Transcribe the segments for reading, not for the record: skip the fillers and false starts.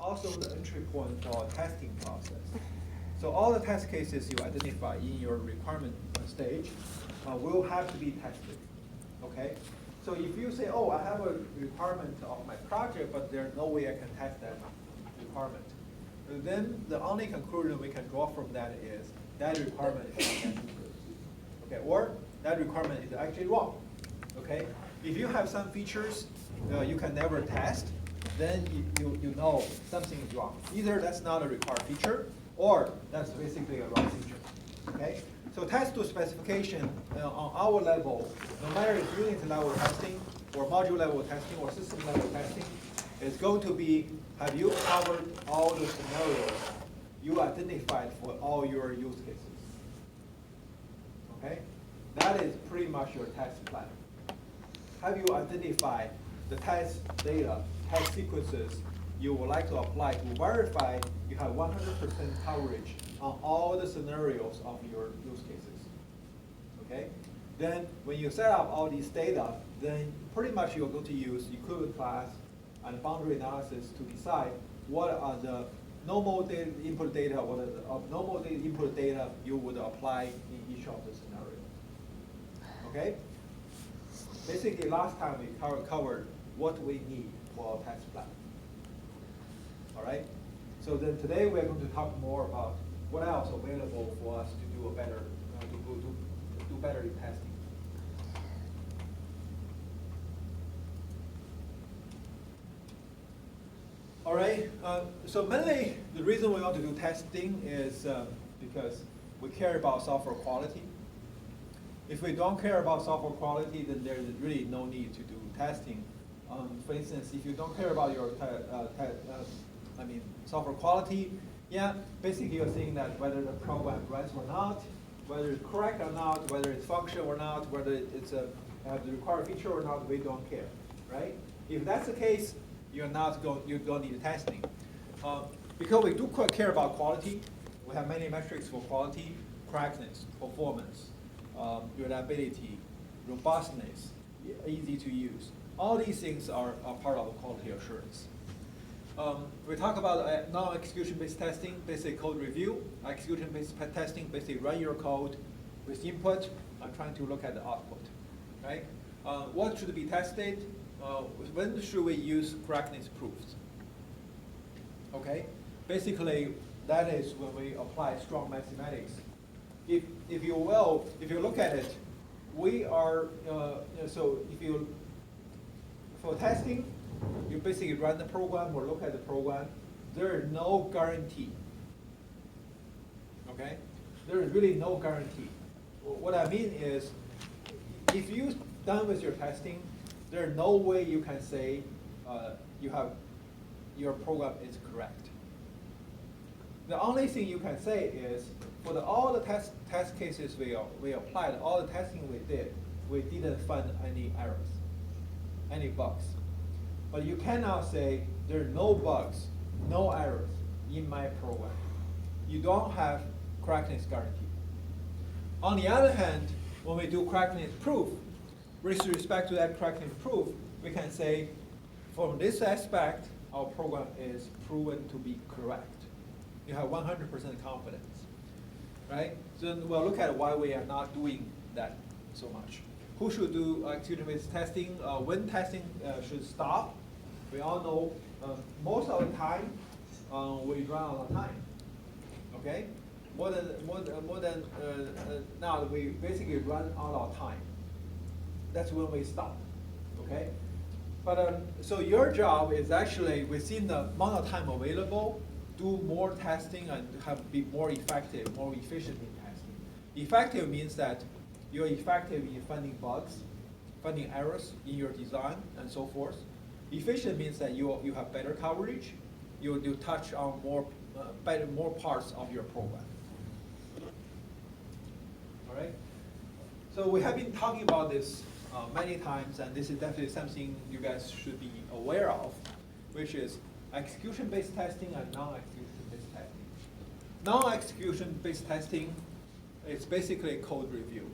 also the entry point for our testing process. So all the test cases you identify in your requirement stage will have to be tested, okay? So if you say, oh, I have a requirement of my project, but there's no way I can test that requirement, then the only conclusion we can draw from that is that requirement is not necessary, okay? Or that requirement is actually wrong, okay? If you have some features you can never test, then you know something is wrong. Either that's not a required feature, or that's basically a wrong feature, okay? So test to specification on our level, no matter if unit level testing, or module level testing, or system level testing, is going to be, have you covered all the scenarios you identified for all your use cases, okay? That is pretty much your test plan. Have you identified the test data, test sequences you would like to apply to verify you have 100% coverage on all the scenarios of your use cases, okay? Then when you set up all these data, then pretty much you're going to use equivalent class and boundary analysis to decide what are the normal data input data, what are the abnormal data input data you would apply in each of the scenarios, okay? Basically, last time we covered what we need for our test plan. All right? So then today we're going to talk more about what else available for us to do a better, do better in testing. All right. So mainly the reason we want to do testing is because we care about software quality. If we don't care about software quality, then there's really no need to do testing. For instance, if you don't care about your software quality, yeah, basically you're saying that whether the program runs or not, whether it's correct or not, whether it's functional or not, whether it's have the required feature or not, we don't care, right? If that's the case, you don't need testing. Because we do quite care about quality, we have many metrics for quality: correctness, performance, reliability, robustness, easy to use. All these things are part of quality assurance. We talk about non-execution-based testing, basically code review. Execution-based testing, basically run your code with input and trying to look at the output, right? What should be tested? When should we use correctness proofs? Okay, basically that is when we apply strong mathematics. If you look at it, we are for testing, you basically run the program or look at the program. There is no guarantee. Okay, there is really no guarantee. What I mean is, if you're done with your testing, there's no way you can say your program is correct. The only thing you can say is, for all the test cases we applied, all the testing we did, we didn't find any errors, any bugs. But you cannot say there are no bugs, no errors in my program. You don't have correctness guarantee. On the other hand, when we do correctness proof, with respect to that correctness proof, we can say, from this aspect, our program is proven to be correct. You have 100% confidence, right? So then we'll look at why we are not doing that so much. Who should do execution-based testing? When testing should stop? We all know most of the time we run out of time. Okay, more than now we basically run out of time. That's when we stop. Okay, but so your job is actually within the amount of time available, do more testing and be more effective, more efficient in testing. Effective means that you're effective in finding bugs, finding errors in your design, and so forth. Efficient means that you have better coverage. You touch on more parts of your program. All right. So we have been talking about this many times, and this is definitely something you guys should be aware of, which is execution-based testing and non-execution-based testing. Non-execution-based testing is basically code review.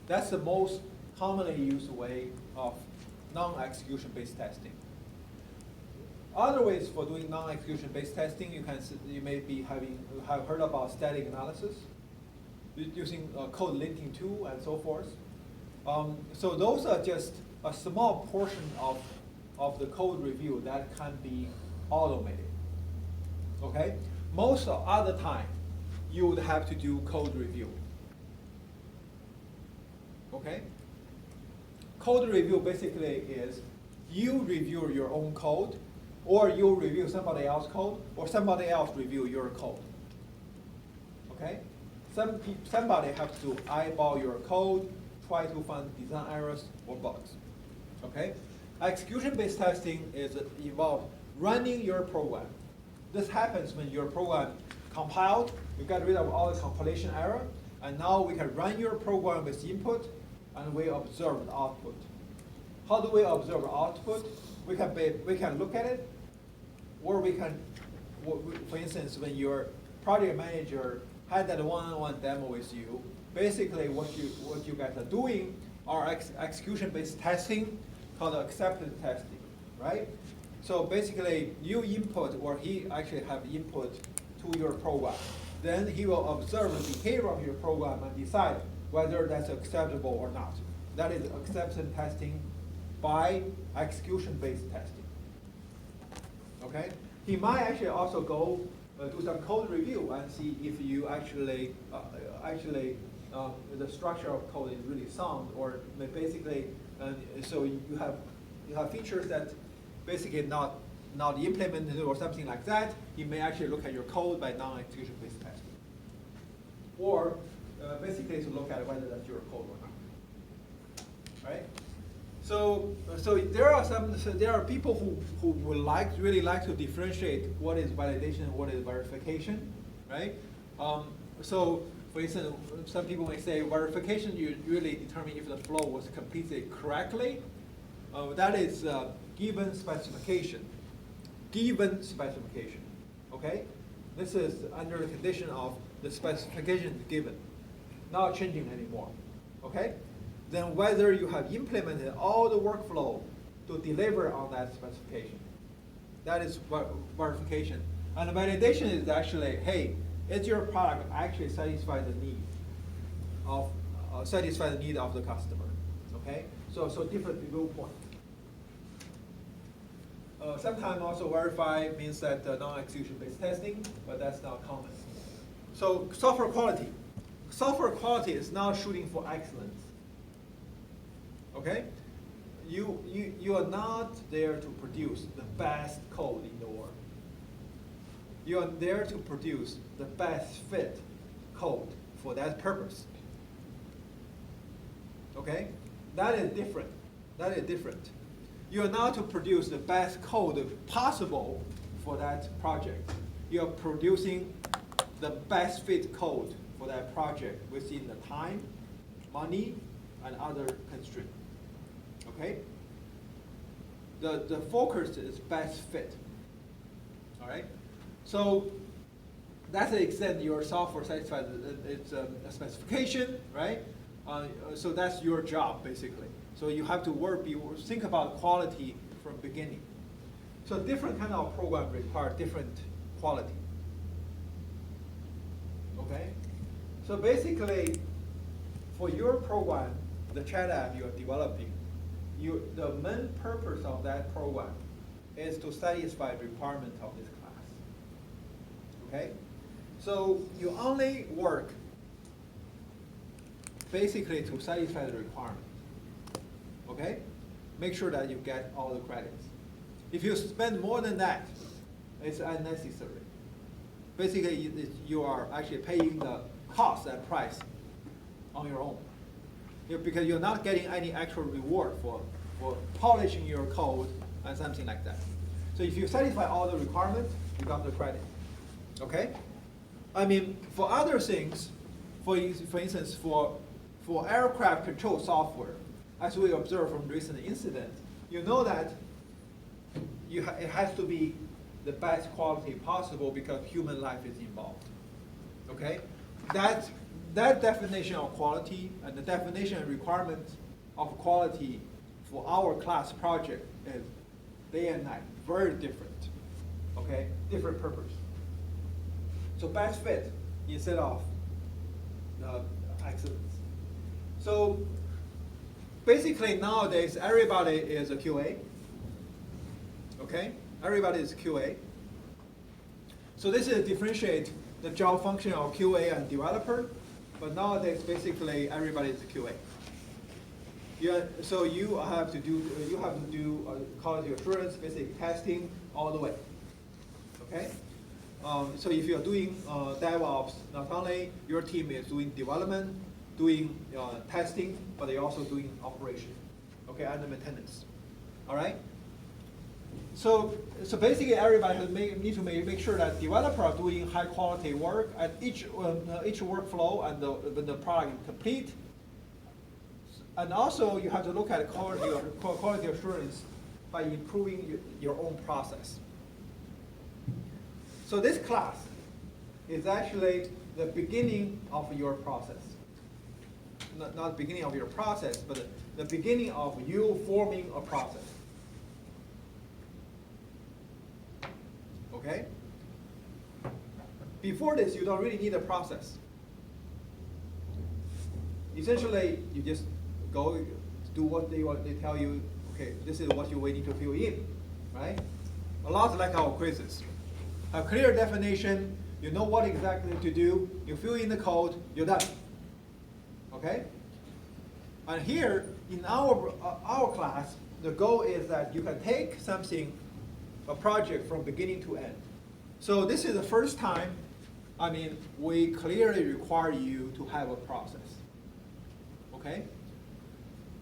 That's the most commonly used way of non-execution-based testing. Other ways for doing non-execution based testing, you may have heard about static analysis, using code linking tool and so forth. So those are just a small portion of the code review that can be automated. Okay? Most of the time, you would have to do code review. Okay? Code review basically is you review your own code, or you review somebody else's code, or somebody else review your code. Okay? Somebody has to eyeball your code, try to find design errors or bugs. Okay? Execution-based testing involves running your program. This happens when your program compiled, you got rid of all the compilation error, and now we can run your program with input, and we observe the output. How do we observe output? We can look at it, or we can, for instance, when your project manager had that one-on-one demo with you, basically what you guys are doing are execution-based testing called acceptance testing, right? So basically, you input, or he actually have input to your program. Then he will observe the behavior of your program and decide whether that's acceptable or not. That is acceptance testing by execution-based testing. Okay? He might actually also go do some code review and see if you actually the structure of code is really sound, or basically, so you have features that basically not implemented or something like that. He may actually look at your code by non-execution based testing, or basically to look at whether that's your code or not. Right? So there are people who would really like to differentiate what is validation and what is verification, right? So for instance, some people may say verification, you really determine if the flow was completed correctly. That is given specification. Given specification. Okay? This is under the condition of the specification given, not changing anymore. Okay? Then whether you have implemented all the workflow to deliver on that specification. That is verification. And validation is actually, hey, is your product actually satisfy the need of the customer? Okay, so different viewpoint. Sometimes also verify means that non-execution based testing, but that's not common. So software quality. Software quality is not shooting for excellence. Okay, you are not there to produce the best code in the world. You are there to produce the best fit code for that purpose. Okay? That is different. That is different. You are not to produce the best code possible for that project. You are producing the best fit code for that project within the time, money, and other constraints. Okay? The focus is best fit. All right? So that's the extent your software satisfies its specification, right? So that's your job, basically. So you have to think about quality from beginning. So different kind of program require different quality. Okay? So basically, for your program, the chat app you're developing, the main purpose of that program is to satisfy the requirement of this class. Okay? So you only work basically to satisfy the requirement. Okay? Make sure that you get all the credits. If you spend more than that, it's unnecessary. Basically, you are actually paying the cost and price on your own. Because you're not getting any actual reward for polishing your code and something like that. So if you satisfy all the requirements, you got the credit. Okay? I mean, for other things, for instance, for aircraft control software, as we observed from recent incidents, you know that it has to be the best quality possible because human life is involved. Okay? That definition of quality and the definition and requirement of quality for our class project is day and night very different, okay? Different purpose. So best fit instead of excellence. So basically nowadays everybody is a QA, okay? Everybody is QA. So this is differentiate the job function of QA and developer, but nowadays basically everybody is a QA. So you have to do quality assurance, basic testing all the way. Okay. So if you're doing DevOps, not only your team is doing development, doing testing, but they're also doing operation, okay, and maintenance. All right. So basically, everybody need to make sure that developers are doing high quality work at each workflow, and when the product is complete. And also, you have to look at quality assurance by improving your own process. So this class is actually the beginning of your process. Not the beginning of your process, but the beginning of you forming a process. Okay? Before this, you don't really need a process. Essentially, you just go do what they tell you. Okay, this is what you need to fill in, right? A lot like our quizzes. A clear definition, you know what exactly to do, you fill in the code, you're done. Okay? And here, in our class, the goal is that you can take something, a project from beginning to end. So this is the first time, we clearly require you to have a process. Okay?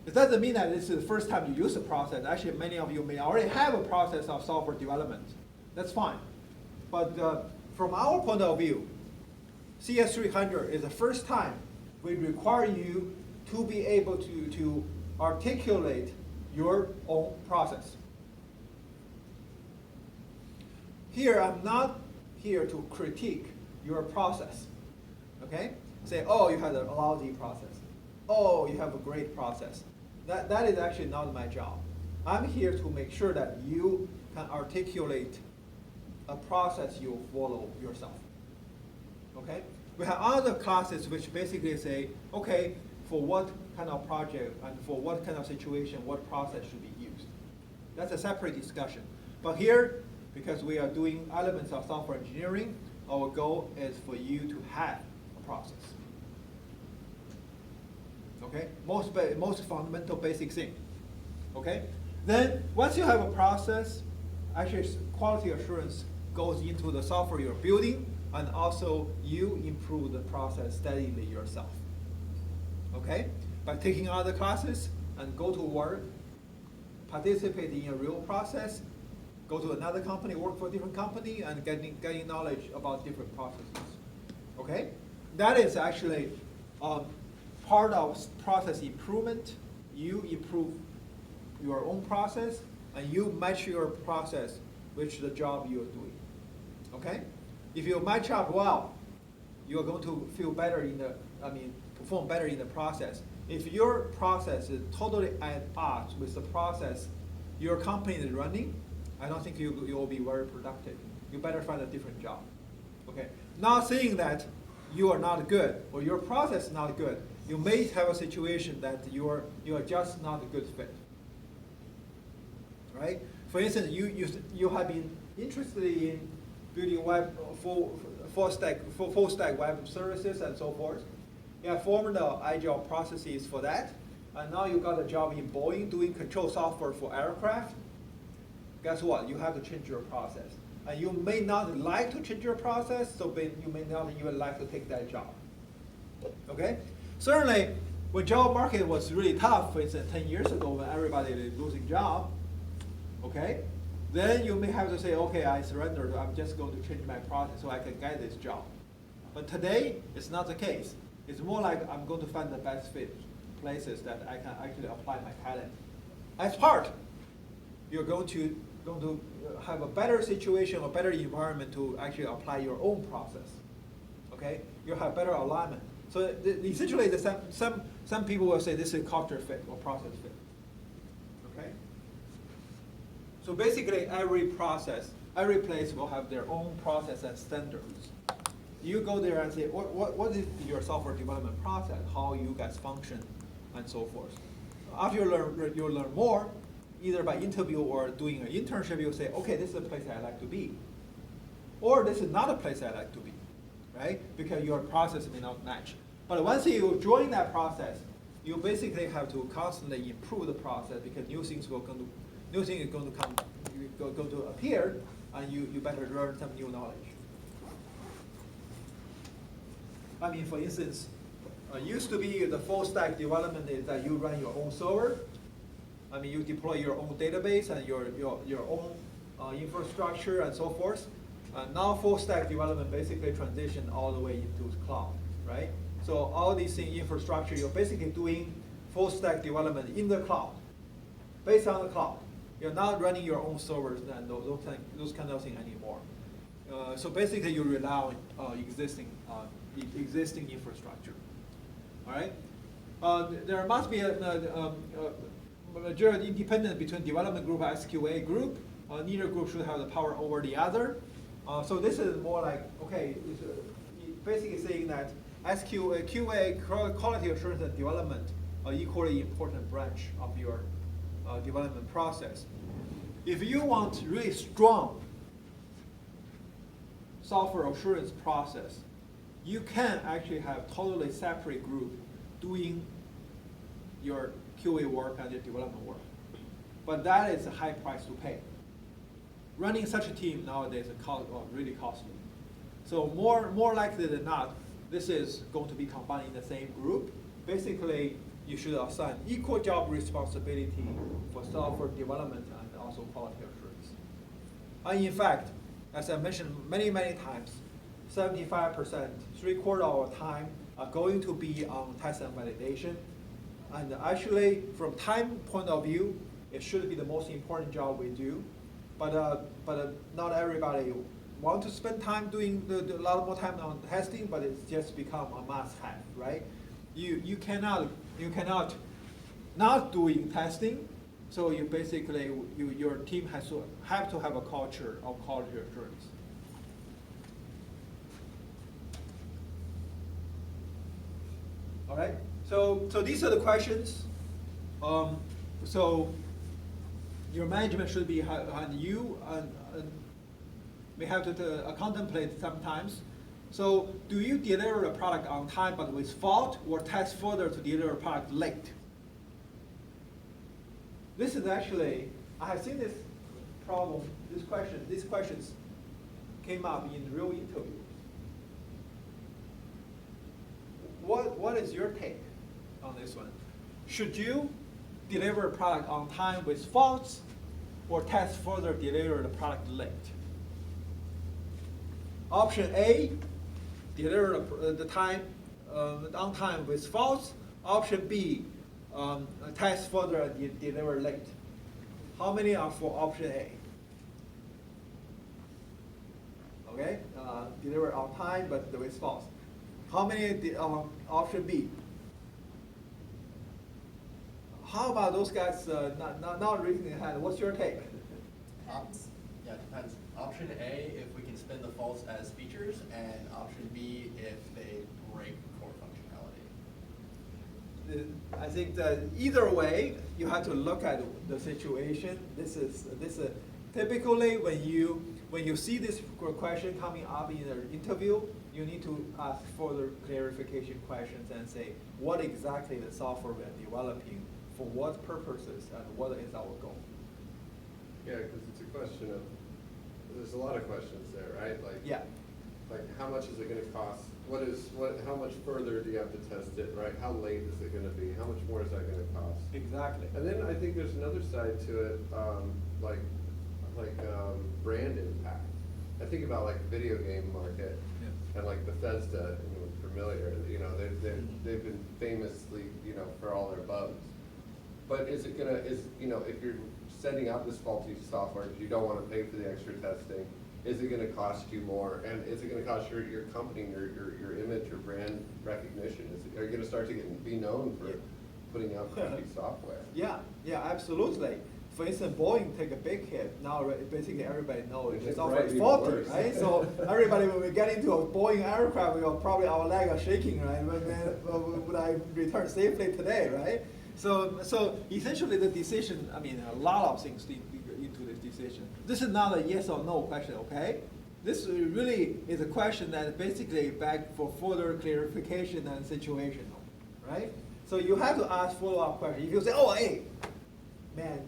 It doesn't mean that this is the first time you use a process. Actually, many of you may already have a process of software development. That's fine. But from our point of view, CS300 is the first time we require you to be able to articulate your own process. Here, I'm not here to critique your process. Okay? Say, oh, you had a lousy process. Oh, you have a great process. That is actually not my job. I'm here to make sure that you can articulate a process you follow yourself. Okay? We have other classes which basically say, okay, for what kind of project and for what kind of situation, what process should be used. That's a separate discussion. But here, because we are doing elements of software engineering, our goal is for you to have a process. Okay, most fundamental basic thing. Okay, then once you have a process, actually quality assurance goes into the software you're building, and also you improve the process steadily yourself. Okay, by taking other classes and go to work, participate in a real process, go to another company, work for a different company, and getting knowledge about different processes. Okay, that is actually part of process improvement. You improve your own process, and you match your process with the job you're doing. Okay? If you match up well, you're going to feel better perform better in the process. If your process is totally at odds with the process your company is running, I don't think you will be very productive. You better find a different job. Okay? Not saying that you are not good or your process is not good. You may have a situation that you are just not a good fit. Right? For instance, you have been interested in building web full stack web services and so forth. You have formed the agile processes for that, and now you got a job in Boeing doing control software for aircraft. Guess what? You have to change your process. And you may not like to change your process, so you may not even like to take that job. Okay? Certainly, when job market was really tough, for instance, 10 years ago when everybody is losing job, okay, then you may have to say, okay, I surrendered. I'm just going to change my process so I can get this job. But today, it's not the case. It's more like I'm going to find the best fit places that I can actually apply my talent. As part, you're going to have a better situation, a better environment to actually apply your own process. Okay, you have better alignment. So essentially, some people will say this is culture fit or process fit. Okay. So basically, every process, every place will have their own process and standards. You go there and say, what is your software development process, how you guys function, and so forth. After you learn more, either by interview or doing an internship, you say, okay, this is a place I like to be. Or this is not a place I like to be, right? Because your process may not match. But once you join that process, you basically have to constantly improve the process because new things is going to appear, and you better learn some new knowledge. I mean, for instance, used to be the full stack development is that you run your own server. I mean, you deploy your own database and your own infrastructure and so forth. Now full stack development basically transition all the way into cloud, right? So all these things, infrastructure, you're basically doing full stack development in the cloud, based on the cloud. You're not running your own servers and those kind of things anymore. So basically, you rely on existing infrastructure. All right. There must be a managerial independence between development group and SQA group. Neither group should have the power over the other. So this is more like, okay, it's basically saying that SQA, QA, quality assurance and development, are equally important branch of your development process. If you want really strong software assurance process, you can actually have totally separate group doing your QA work and your development work. But that is a high price to pay. Running such a team nowadays is really costly. So more likely than not, this is going to be combined in the same group. Basically, you should assign equal job responsibility for software development and also quality assurance. And in fact, as I mentioned many times, 75%, 3/4 of our time are going to be on test and validation. And actually, from time point of view, it should be the most important job we do. But not everybody want to spend time doing a lot more time on testing, but it's just become a must-have, right? You cannot not doing testing, so you basically your team have to have a culture of quality assurance. All right. So these are the questions. So your management should be on you, and we have to contemplate sometimes. So do you deliver a product on time but with fault, or test further to deliver a product late? This is actually, I have seen this problem, these questions came up in real interviews. What is your take on this one? Should you deliver a product on time with faults, or test further deliver the product late? Option A, deliver the time on time with faults. Option B, test further and deliver late. How many are for option A? Okay, deliver on time but with faults. How many option B? How about those guys not raising their hand? What's your take? Yeah, it depends. Option A, if we can spin the faults as features, and option B, if they break core functionality. I think that either way, you have to look at the situation. This is typically when you see this question coming up in an interview, you need to ask further clarification questions and say what exactly the software we are developing, for what purposes, and what is our goal. Yeah, because it's a question of, there's a lot of questions there, right? Like, yeah. Like how much is it going to cost? How much further do you have to test it, right? How late is it going to be? How much more is that going to cost? Exactly. And then I think there's another side to it, like brand impact. I think about like video game market, yeah, and like Bethesda, familiar, they've been famously, for all their bugs. But is it gonna, if you're setting up this faulty software because you don't want to pay for the extra testing, is it gonna cost you more? And is it gonna cost your company, your image, your brand recognition? Are you gonna start to be known for putting out crappy software? Yeah, absolutely. for instance, Boeing take a big hit. Now basically everybody knows It's it's probably already even faulty, worse. right? So everybody, when we get into a Boeing aircraft, probably our leg are shaking, right? Would I return safely today, right? So essentially the decision, I mean, a lot of things into this decision. This is not a yes or no question, okay? This really is a question that basically back for further clarification and situational, right? So you have to ask follow-up questions. If you say, oh, hey, man,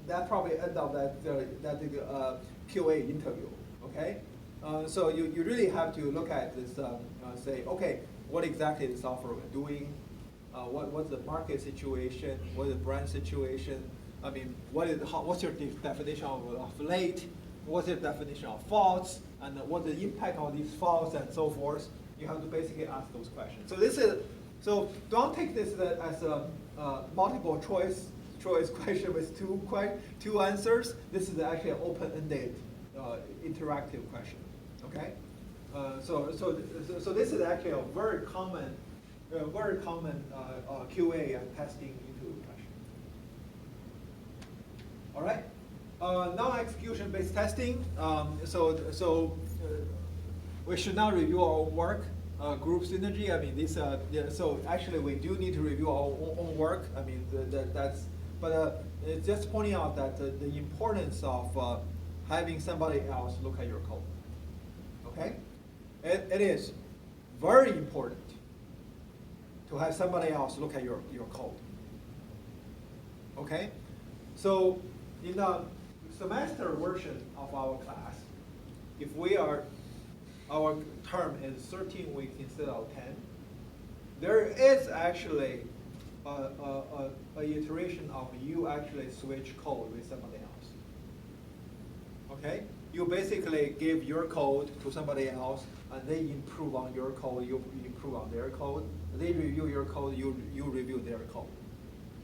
that probably end up that QA interview, okay? So you really have to look at this, say, okay, what exactly is software doing? What's the market situation? What is the brand situation? I mean, what's your definition of late? What's your definition of faults? And what's the impact of these faults and so forth? You have to basically ask those questions. So don't take this as a multiple choice question with two answers. This is actually an open-ended, interactive question. Okay. So this is actually a very common QA and testing into question. All right. Non-execution based testing. We should not review our own work. Group synergy. I mean, this. Yeah, so actually, we do need to review our own work. I mean, that's. But it's just pointing out that the importance of having somebody else look at your code. Okay, it is very important to have somebody else look at your code. Okay, so in the semester version of our class, if our term is 13 weeks instead of 10, there is actually a iteration of you actually switch code with somebody else. Okay, you basically give your code to somebody else, and they improve on your code, you improve on their code. They review your code, you review their code.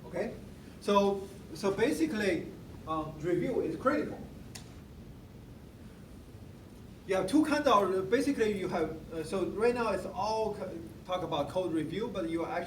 Okay, so basically, review is critical. You have two kinds of, basically you have, so right now it's all talk about code review, but you actually